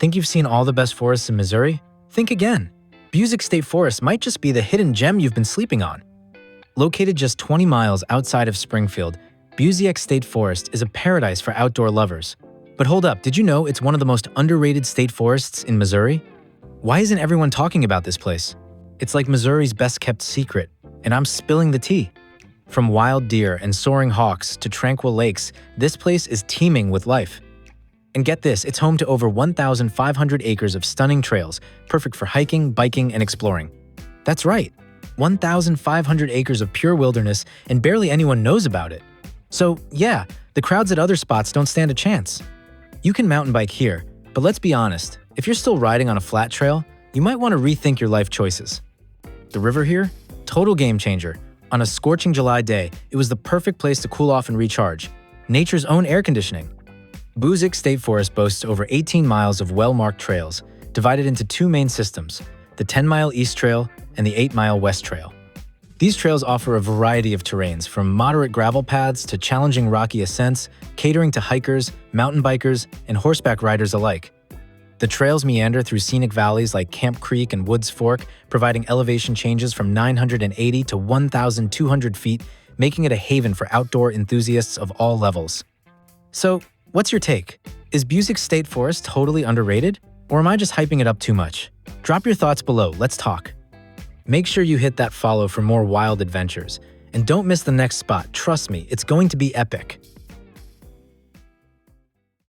Think you've seen all the best forests in Missouri? Think again. Busiek State Forest might just be the hidden gem you've been sleeping on. Located just 20 miles outside of Springfield, Busiek State Forest is a paradise for outdoor lovers. But hold up, did you know it's one of the most underrated state forests in Missouri? Why isn't everyone talking about this place? It's like Missouri's best-kept secret, and I'm spilling the tea. From wild deer and soaring hawks to tranquil lakes, this place is teeming with life. And get this, it's home to over 1,500 acres of stunning trails, perfect for hiking, biking, and exploring. That's right, 1,500 acres of pure wilderness, and barely anyone knows about it. So yeah, the crowds at other spots don't stand a chance. You can mountain bike here, but let's be honest, if you're still riding on a flat trail, you might want to rethink your life choices. The river here? Total game changer. On a scorching July day, it was the perfect place to cool off and recharge. Nature's own air conditioning. Busiek State Forest boasts over 18 miles of well-marked trails, divided into two main systems, the 10-mile East Trail and the 8-mile West Trail. These trails offer a variety of terrains, from moderate gravel paths to challenging rocky ascents, catering to hikers, mountain bikers, and horseback riders alike. The trails meander through scenic valleys like Camp Creek and Woods Fork, providing elevation changes from 980 to 1,200 feet, making it a haven for outdoor enthusiasts of all levels. So, what's your take? Is Busiek State Forest totally underrated? Or am I just hyping it up too much? Drop your thoughts below, let's talk. Make sure you hit that follow for more wild adventures. And don't miss the next spot, trust me, it's going to be epic.